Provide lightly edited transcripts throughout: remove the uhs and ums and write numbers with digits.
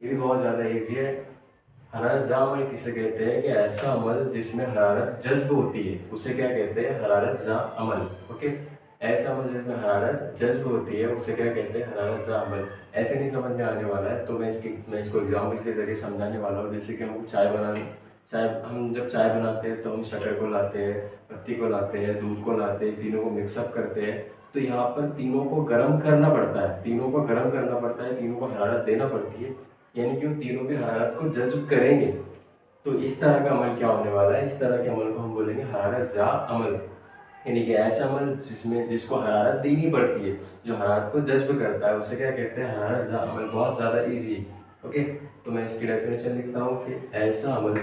ये भी बहुत ज़्यादा ईजी है। हरारत ज़ा अमल किसे कहते हैं कि ऐसा अमल जिसमें हरारत जज्ब होती है उसे क्या कहते हैं, हरारत ज़ा अमल। ओके, ऐसा अमल जिसमें हरारत जज्ब होती है उसे क्या कहते हैं, हरारत ज़ा अमल। ऐसे नहीं समझ में आने वाला है तो मैं इसको एग्जाम्पल के जरिए समझाने वाला हूँ। जैसे कि हमको चाय हम जब चाय बनाते हैं तो हम शक्कर को लाते हैं, पत्ती को लाते हैं, दूध को लाते हैं, तीनों को मिक्सअप करते हैं। तो यहाँ पर तीनों को गर्म करना पड़ता है, तीनों को गर्म करना पड़ता है, तीनों को हरारत देना पड़ती है, यानी कि उन तीनों की हरारत को जज्ब करेंगे। तो इस तरह का अमल क्या होने वाला है, इस तरह के अमल को हम बोलेंगे हरारत ज़ा अमल, यानी कि ऐसा अमल जिसको हरारत देनी पड़ती है, जो हरारत को जज्ब करता है उसे क्या कहते हैं, हरारत ज़ा अमल। बहुत ज़्यादा ईजी है। ओके, तो मैं इसकी डेफिनेशन लिखता हूँ कि ऐसा अमल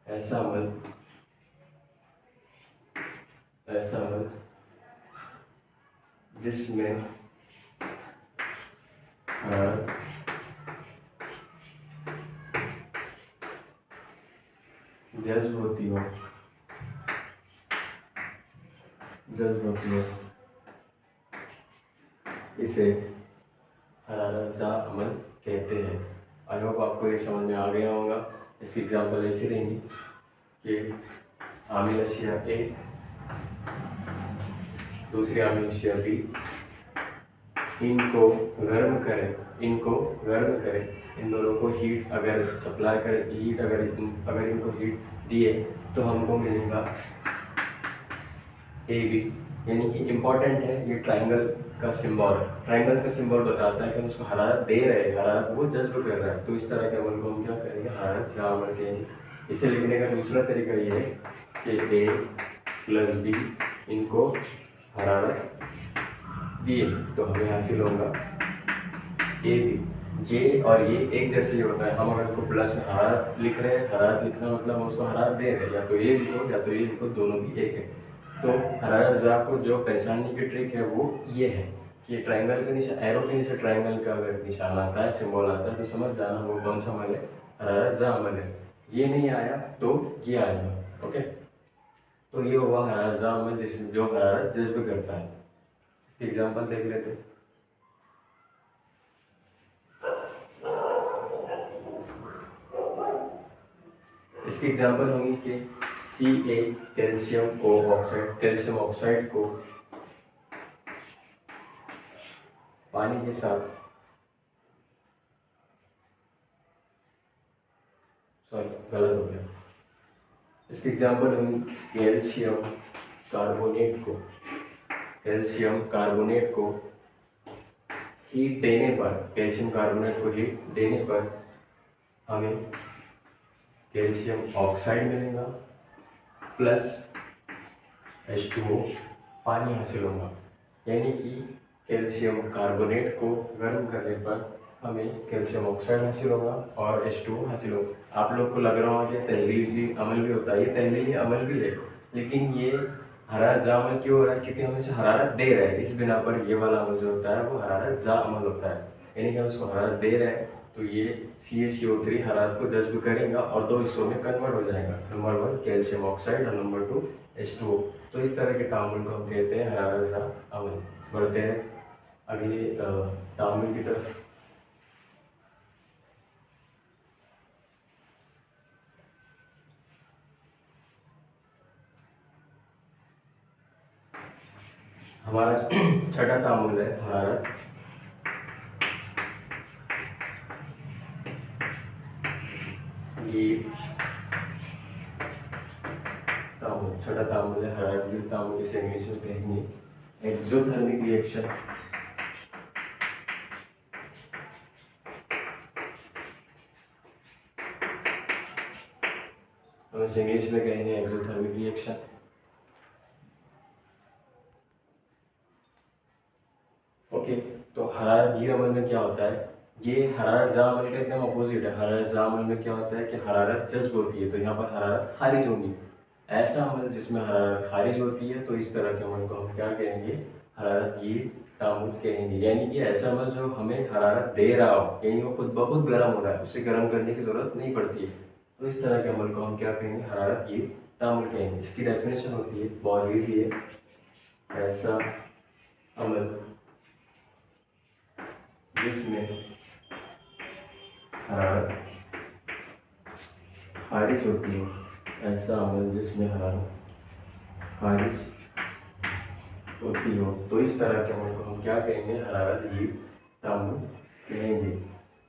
ऐसा अमल ऐसा अमल जिसमें हरारत जज्ब होती हो इसे हरारत ज़ा अमल कहते हैं। आई होप आपको ये समझ में आ गया होगा। इसकी एग्जांपल ऐसी रहेंगी कि आमिल अशिया ए, दूसरी आमिल अशिया बी, इनको गर्म करें, इन दोनों को हीट अगर सप्लाई करें, अगर इनको हीट दिए तो हमको मिलेगा ए बी। यानी कि इम्पॉर्टेंट है ये ट्राइंगल का सिंबल बताता है कि हम उसको हरारत दे रहे हैं, हरारत वो जज्ब कर रहा है। तो इस तरह के अमल को हम क्या करेंगे, हरारत ज़ा अमल कहेंगे। इसे लिखने का दूसरा तरीका ये है कि ए प्लस बी, इनको हरारत दिए तो हमें हासिल होगा ए बी। ये और ये एक जैसे ही होता है। हम अगर इसको प्लस में हरारत लिख रहे हैं, हरारत लिखना मतलब हम उसको हरारत दे रहे हैं, या तो ये लिखो या तो ये लिखो, दोनों भी एक है। तो हरारत ज़ा को जो पहचानने की ट्रिक है वो ये है कि ट्राइंगल के नीचे, एरो के नीचे ट्राइंगल का अगर निशान आता है, सिंबल आता है, तो समझ जाना वो कौन सा अमल है, हरारत ज़ा अमल है। ये नहीं आया तो ये आएगा। ओके, तो ये हुआ हरारत ज़ा अमल जिसमें जो हरारत जज्ब करता है। इसकी एग्जाम्पल देख लेते हैं। इसकी एग्जाम्पल होगी कि Ca कैल्शियम ऑक्साइड को पानी के साथ, सॉरी गलत हो गया, इसकी एग्जाम्पल होगी कैल्शियम कार्बोनेट को हीट देने पर हमें कैल्शियम ऑक्साइड मिलेगा प्लस H2O पानी हासिल होगा। यानी कि कैल्शियम कार्बोनेट को गर्म करने पर हमें कैल्शियम ऑक्साइड हासिल होगा और H2O हासिल होगा। आप लोग को लग रहा होगा कि तहलीली अमल भी होता है, ये तहलीली अमल भी है, लेकिन ये हरारत ज़ा अमल क्यों हो रहा है, क्योंकि हम इसे हरारत दे रहे हैं। इस बिना पर ये वाला अमल जो होता है वो हरारत ज़ा अमल होता है, यानी कि हम इसको हरारत दे रहे हैं तो ये CaCO3 हरारत को जज्ब करेगा और दो हिस्सों में कन्वर्ट हो जाएगा, नंबर 1 कैल्शियम ऑक्साइड और नंबर 2 H2O। तो इस तरह के तामुल को हम कहते हैं हरारत ज़ा अमल। बढ़ते हैं अगले तामुल की तरफ। हमारा छठा तामुल है हरारत तामुल। छठा तामुल है हरारत तामुल, इसे इंग्लिश में कहेंगे एक्सोथर्मिक रिएक्शन। हम इसे इंग्लिश में कहेंगे एक्सोथर्मिक रिएक्शन। ओके, तो हरारत गिर अमल में क्या होता है, ये हरारत ज़ा अमल का एकदम अपोजिट है। हरारत ज़ा अमल में क्या होता है कि हरारत जज्ब होती है, तो यहाँ पर हरारत खारिज होगी। ऐसा अमल जिसमें हरारत खारिज होती है तो इस तरह के अमल को हम क्या कहेंगे, हरारत गिर तामुल कहेंगे। यानी कि ऐसा अमल जो हमें हरारत दे रहा हो, यानी वो खुद ब खुद गर्म हो रहा है, उससे गर्म करने की ज़रूरत नहीं पड़ती है, तो इस तरह के अमल को हम क्या कहेंगे, हरारत गिर तामुल कहेंगे। इसकी डेफिनेशन होती है, बहुत ईजी है। ऐसा अमल जिसमें हरारत खारिज होती है, ऐसा अमल जिसमें हरारत खारिज होती हो, तो इस तरह के अमल को हम क्या कहेंगे? हरारत हीट तामुल कहेंगे।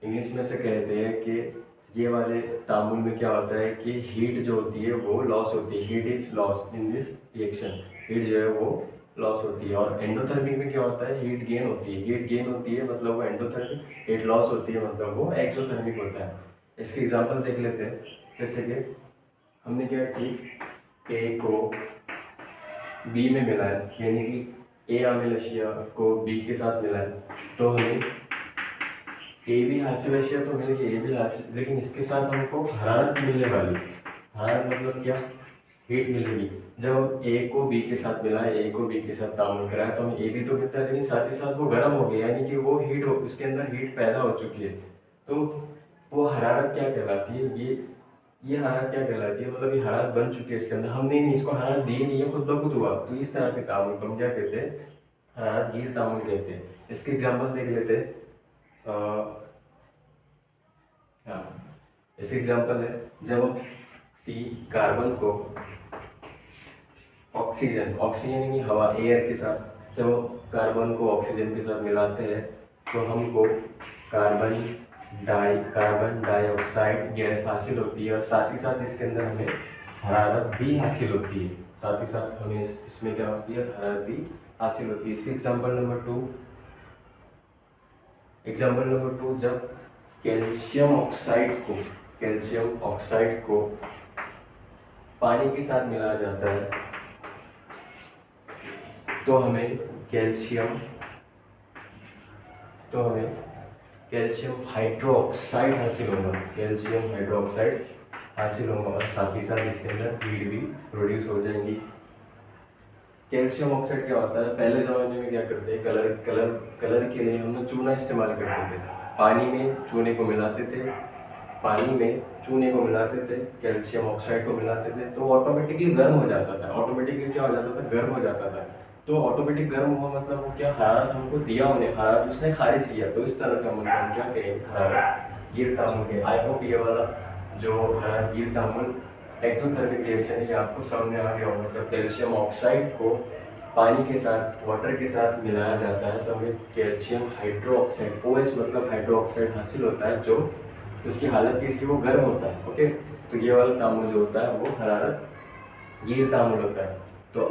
इंग्लिश में से कहते हैं कि ये वाले तामुल में क्या होता है कि हीट जो होती है वो लॉस होती है, heat is loss in this reaction, heat जो है वो लॉस होती है। और एंडोथर्मिक में क्या होता है? हीट गेन होती है, हीट गेन होती है मतलब वो एंडोथर्मिक, हीट लॉस होती है मतलब वो एक्सोथर्मिक होता है। इसके एग्जाम्पल देख लेते हैं। जैसे कि हमने क्या कि ए को बी में मिलाया, यानी कि ए अम्ल अशिया को बी के साथ मिलाया, तो हमें ए भी हासिल अशिया तो मिल गई, ए भी हासिल, लेकिन इसके साथ हमको हरारत मिलने वाली। हरारत मतलब क्या? हीट मिलेगी। जब हम ए को बी के साथ मिलाए, ए को बी के साथ तामुल कराए, तो हमें ए भी तो मिलता है, लेकिन साथ ही साथ वो गर्म हो गया, यानी कि वो हीट हो, उसके अंदर हीट पैदा हो चुकी है। तो वो हरारत क्या कहलाती है? ये हरारत क्या कहलाती है? मतलब ये हरारत बन चुकी है इसके अंदर, हमने नहीं इसको हरारत दी नहीं है, खुद ब खुद हुआ। तो इस तरह के तामुल को हम क्या कहते हैं? हरारत गिर तामुल कहते हैं। इसके एग्जाम्पल देख लेते हैं। हाँ, इसके एग्जाम्पल है, जब हम सी कार्बन को ऑक्सीजन, ऑक्सीजन यानी हवा, एयर के साथ, जब हम कार्बन को ऑक्सीजन के साथ मिलाते हैं तो हमको कार्बन डाइऑक्साइड गैस हासिल होती है, और साथ ही साथ इसके अंदर हमें हरारत भी हासिल होती है। साथ ही साथ हमें इसमें क्या होती है? हरारत भी हासिल होती है। इसी एग्जाम्पल नंबर टू, जब कैल्शियम ऑक्साइड को पानी के साथ मिलाया जाता है, तो हमें कैल्शियम हाइड्रोक्साइड हासिल होगा, कैल्शियम हाइड्रोक्साइड हासिल होगा, और साथ ही साथ इसके अंदर हीट भी प्रोड्यूस हो जाएंगी। कैल्शियम ऑक्साइड क्या होता है? पहले ज़माने में क्या करते हैं? कलर के लिए हम लोग चूना इस्तेमाल करते थे, पानी में चूने को मिलाते थे, कैल्शियम ऑक्साइड को मिलाते थे, तो ऑटोमेटिकली गर्म हो जाता था। गर्म हो जाता था। तो ऑटोमेटिक गर्म हुआ मतलब वो क्या? हरारत हमको दिया उन्हें, हरारत उसने खारिज किया। तो इस तरह का अमल हम क्या करेंगे? हरारत गिर तामुल के। आई होप ये वाला जो हरारत गिर तामुल एक्सोथर्मिक रिएक्शन है ये आपको समझ में आ गया होगा। जब कैल्शियम ऑक्साइड को पानी के साथ, वाटर के साथ मिलाया जाता है, तो हमें कैल्शियम हाइड्रोक्साइड, OH मतलब हाइड्रोक्साइड हासिल होता है, जो उसकी हालत कैसी? वो गर्म होता है। ओके, तो ये वाला तामुल जो होता है वो हरारत गिर तामुल होता है। तो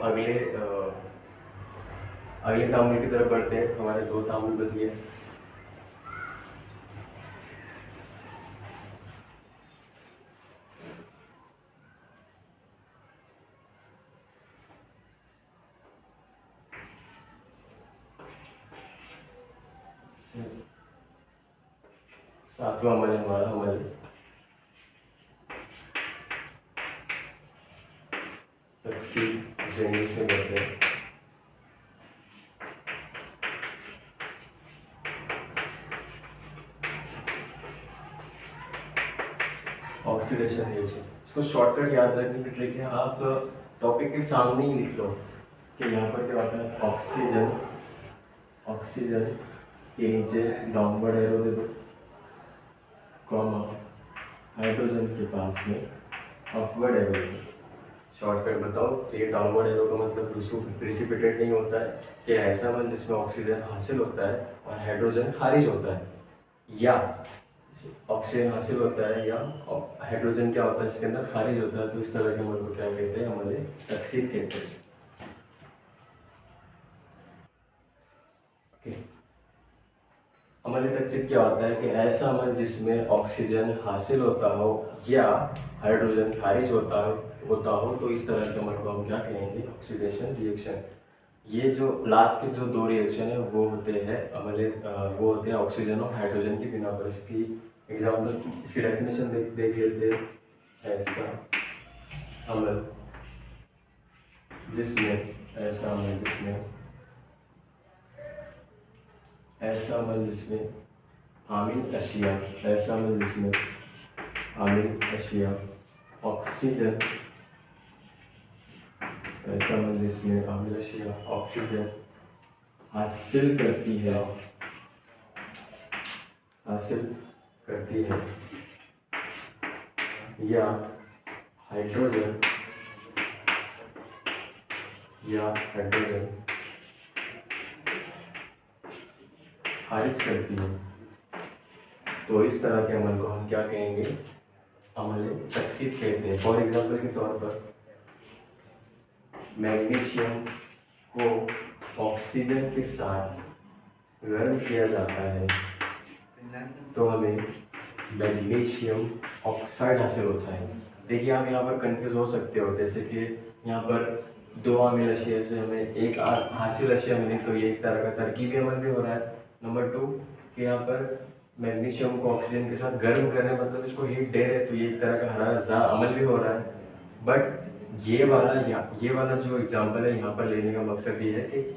अगले तामुल की तरफ बढ़ते हैं। हमारे 2 तामुल बच गए। सातवां अमल है हमारा अमल तकसीम, जिसे इंग्लिश में कहते हैं ऑक्सीडेशन रिएक्शन। इसको शॉर्टकट याद रखने की ट्रिक है, आप टॉपिक के सामने ही लिख लो कि यहाँ पर क्या होता है? ऑक्सीजन के नीचे डाउनवर्ड एरो दे दो, कॉमा हाइड्रोजन के पास में अपवर्ड एरो दे दो। शॉर्टकट बताओ। तो ये डाउनवर्ड एरो का मतलब प्रिसिपिटेट नहीं होता है कि ऐसा अमल जिसमें ऑक्सीजन हासिल होता है और हाइड्रोजन खारिज होता है, या ऑक्सीजन हासिल होता है या हाइड्रोजन क्या होता है इसके अंदर खारिज होता है। तो इस तरह के अमल को क्या कहते हैं? अमल तकसीर कहते हैं। अमल तकसीर क्या होता है कि ऐसा अमल जिसमें ऑक्सीजन हासिल होता हो या हाइड्रोजन खारिज होता हो, तो इस तरह के अमल को हम क्या कहेंगे? Oxidation reaction. ये जो लास्ट के जो 2 रिएक्शन है वो होते हैं ऑक्सीजन और हाइड्रोजन के बिना पर। इसकी एग्जाम्पल, इसकी डेफिनेशन देख लेते हैं। ऐसा अमल जिसमें आमिल अशिया ऑक्सीजन, ऑक्सीजन हासिल करती है हासिल करती है या हाइड्रोजन खारिज करती है, तो इस तरह के अमल को हम क्या कहेंगे? अमल तकसीद कहते हैं। फॉर एग्जाम्पल के तौर पर मैग्नीशियम को ऑक्सीजन के साथ गर्म किया जाता है तो हमें मैग्नीशियम ऑक्साइड हासिल होता है। देखिए आप यहाँ पर कंफ्यूज हो सकते हो, जैसे कि यहाँ पर दो अमील अशिया से हमें एक हासिल अशिया मिली, तो ये एक तरह का तरकीबी अमल भी हो रहा है। नंबर 2 कि यहाँ पर मैग्नीशियम को ऑक्सीजन के साथ गर्म करने मतलब इसको हीट दे रहे, तो ये एक तरह का हरारतज़दा अमल भी हो रहा है। बट ये वाला जो एग्जांपल है यहाँ पर लेने का मकसद ये है कि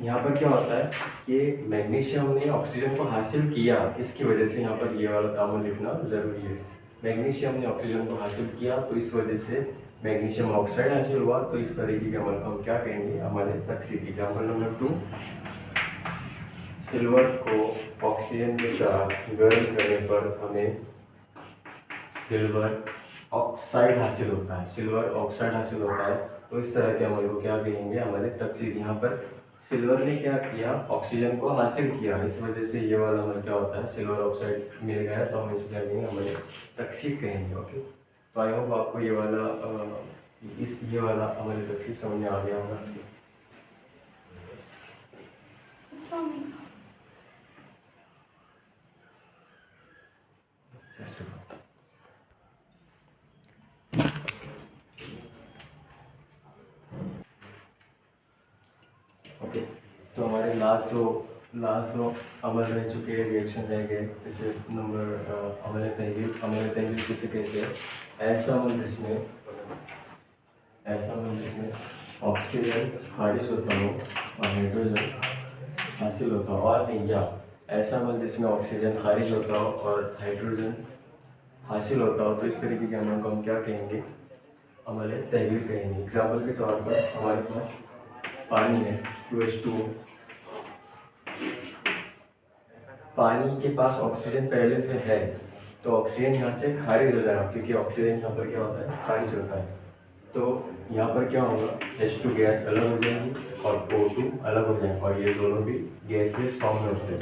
यहाँ पर क्या होता है कि मैग्नीशियम ने ऑक्सीजन को हासिल किया, इसकी वजह से यहाँ पर ये वाला तामुल लिखना ज़रूरी है। मैग्नीशियम ने ऑक्सीजन को हासिल किया तो इस वजह से मैग्नीशियम ऑक्साइड हासिल हुआ, तो इस तरीके के अमल को हम क्या कहेंगे? हमारे तकसीद। एग्जाम्पल नंबर 2, सिल्वर को ऑक्सीजन के साथ गर्म करने पर हमें सिल्वर ऑक्साइड हासिल होता है, तो इस तरह के अमल को क्या कहेंगे? हमारे तकसीद। यहाँ पर सिल्वर ने क्या किया? ऑक्सीजन को हासिल किया, इस वजह से ये वाला अमल क्या होता है? सिल्वर ऑक्साइड मिल गया, तो हम इसे क्या कहेंगे? हमारे तकसीद कहेंगे। ओके, तो आई होप आपको ये वाला अमल तकसीद समझ में आ गया होगा। ओके, तो हमारे लास्ट दो अमल रह चुके हैं, रिएक्शन रह गए। जैसे नंबर अमल तहवील किसे कहते हैं? ऐसा अमल जिसमें ऑक्सीजन खारिज होता हो और हाइड्रोजन हासिल होता हो, और नहीं, या ऐसा अमल जिसमें ऑक्सीजन खारिज होता हो और हाइड्रोजन हासिल होता हो, तो इस तरीके के अमल को हम क्या कहेंगे? अमल तहवील कहेंगे। एग्जाम्पल के तौर पर हमारे पास पानी है 2H2O, पानी के पास ऑक्सीजन पहले से है, तो ऑक्सीजन यहाँ से खारिज हो जाएगा, क्योंकि ऑक्सीजन यहाँ पर क्या होता है? खारिज होता है। तो यहाँ पर क्या होगा? H2 गैस अलग हो जाएगी और O2 अलग हो जाएगा, और ये दोनों भी गैसेस फॉर्म में होते हैं।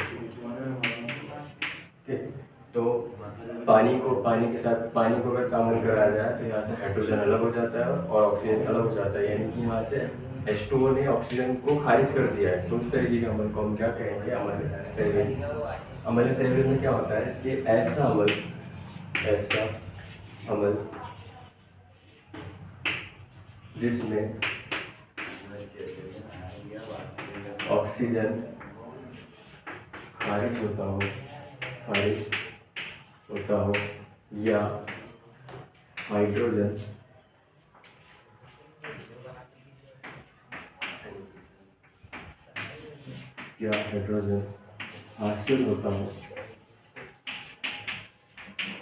ठीक, तो पानी को अगर तामुल कराया जाए तो यहाँ से हाइड्रोजन अलग हो जाता है और ऑक्सीजन अलग हो जाता है, यानी कि यहाँ से H2O ने ऑक्सीजन को खारिज कर दिया है। तो उस तरीके के अमल को हम क्या कहेंगे? अमल तहवील में क्या होता है कि ऐसा अमल जिसमें ऑक्सीजन खारिज होता हो या हाइड्रोजन हासिल होता हो, तो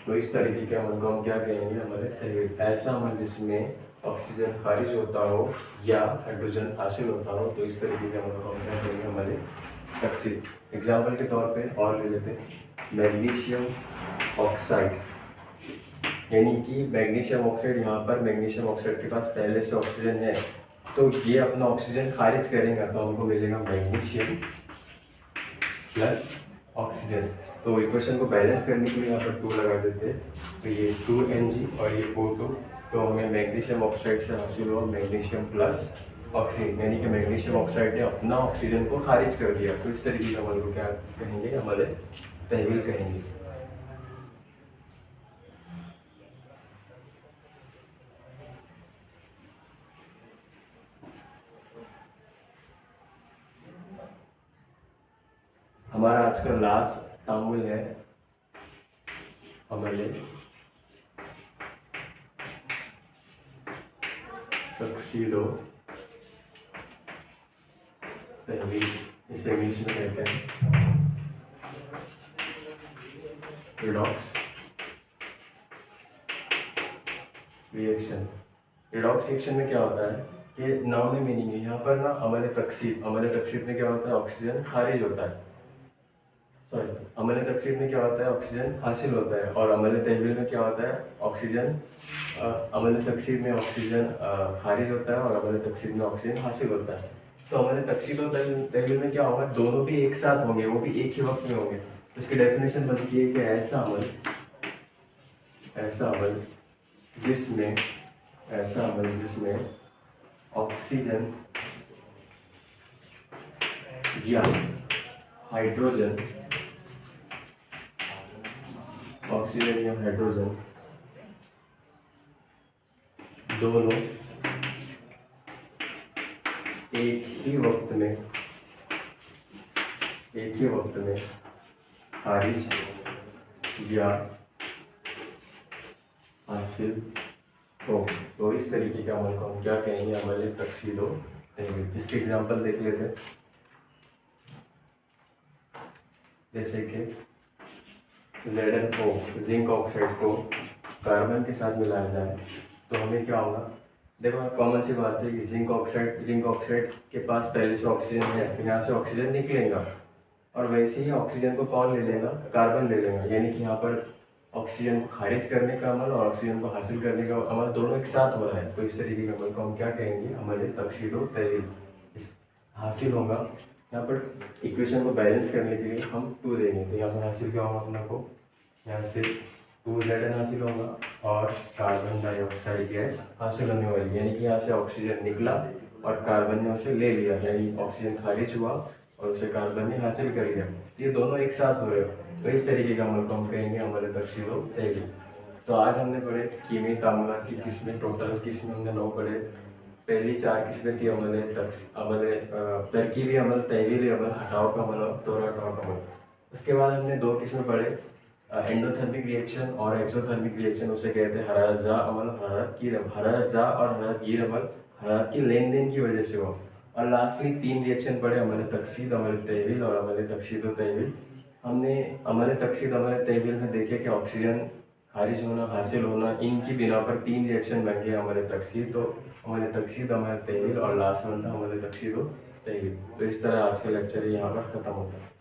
इस तरीके के अमल को हम क्या कहेंगे? हमारे तहवील। ऐसा अमल जिसमें ऑक्सीजन खारिज होता हो या हाइड्रोजन हासिल होता हो, तो इस तरीके के अमल को हम क्या कहेंगे? हमारे तकसीद। एग्जाम्पल के तौर पे और ले लेते हैं मैग्नीशियम ऑक्साइड, यानी कि मैग्नीशियम ऑक्साइड, यहाँ पर मैग्नीशियम ऑक्साइड के पास पहले से ऑक्सीजन है, तो ये अपना ऑक्सीजन खारिज करेगा, तो हमको मिलेगा मैग्नीशियम प्लस ऑक्सीजन। तो इक्वेशन को बैलेंस करने के लिए यहाँ पर 2 लगा देते हैं, तो ये 2Mg और ये O2, तो हमें मैग्नीशियम ऑक्साइड से हासिल हुआ मैग्नीशियम प्लस ऑक्सीजन, यानी कि मैग्नीशियम ऑक्साइड ने अपना ऑक्सीजन को खारिज कर दिया। तो इस तरीके के अमल को क्या कहेंगे? अमल तहवील कहेंगे। हमारा आज का लास्ट तामुल है अमल तकसीदो तहवील, इसे इंग्लिश में कहते हैं रिडॉक्स रिएक्शन। रिडॉक्स रिएक्शन में क्या होता है कि नाउन में मीनिंग है, यहाँ पर ना अमल तकसीद में क्या होता है? ऑक्सीजन खारिज होता है, अमल तकसीर में क्या होता है, ऑक्सीजन हासिल होता है, और अमल तहवील में क्या होता है, ऑक्सीजन अमल तकसीर में ऑक्सीजन खारिज होता है और अमल तकसीर में ऑक्सीजन हासिल होता है। तो अमल तकसीर और तहवील में क्या होगा, दोनों भी एक साथ होंगे, वो भी एक ही वक्त में होंगे। तो इसकी डेफिनेशन बनती है कि ऐसा अमल जिसमें ऑक्सीजन या हाइड्रोजन दोनों एक ही वक्त में खारिज या हासिल हो। तो इस तरीके के अमल को हम क्या कहेंगे, अमल तकसीद व तहवील। इसके एग्जांपल देख लेते हैं। जैसे कि ZnO जिंक ऑक्साइड को कार्बन के साथ मिलाया जाए तो हमें क्या होगा। देखो कॉमन सी बात है कि जिंक ऑक्साइड के पास पहले से ऑक्सीजन है, तो यहाँ से ऑक्सीजन निकलेगा और वैसे ही ऑक्सीजन को कौन ले लेगा, कार्बन ले लेगा। यानी कि यहाँ पर ऑक्सीजन को खारिज करने का अमल और ऑक्सीजन को हासिल करने का अमल दोनों एक साथ हो रहा है। तो इस तरीके के अमल को हम क्या कहेंगे, अमल तकसीद व तहवील। हासिल होगा, यहाँ पर इक्वेशन को बैलेंस करने के लिए हम 2 देंगे, तो यहाँ पर हासिल क्या होगा अपना को, यहाँ से 2Zn हासिल होगा और कार्बन डाइऑक्साइड गैस हासिल होने वाली। यानी कि यहाँ से ऑक्सीजन निकला और कार्बन ने उसे ले लिया, यानी ऑक्सीजन खारिज हुआ और उसे कार्बन ने हासिल कर लिया। ये दोनों एक साथ हो रहे हो, तो इस तरीके का अमल को हम कहेंगे अमल तकसीद व तहवील। तो आज हमने पढ़े कीमी तामुलात की किस्में, टोटल किस्में हमने 9 पढ़े। पहली 4 किस्में थी अमल तरकीबी अमल, तहवीली अमल, हटाव का अमल और तोड़ हटाव का अमल। उसके बाद हमने 2 किस्में पढ़े, एंडोथर्मिक रिएक्शन और एक्सोथर्मिक रिएक्शन। उसे कहते हैं हरारत जा अमल, हरारत गिर अमल। हरारत जा और हरारत गिर अमल हरारत की लेन देन की वजह से हो। और लास्टली 3 रिएक्शन पढ़े, अमल तकसीद, अमल तहवील और अमल तकसीद व तहवील। हमने अमल तकसीद, अमल तहवील में देखे कि ऑक्सीजन खारिज होना, हासिल होना, इनकी बिना पर 3 रिएक्शन बन गए अमल तकसीद, तो अमल तकसीद, अमल तहवील और लास्ट वन था अमल तकसीद व तहवील। तो इस तरह आज का लेक्चर यहाँ पर ख़त्म होता है।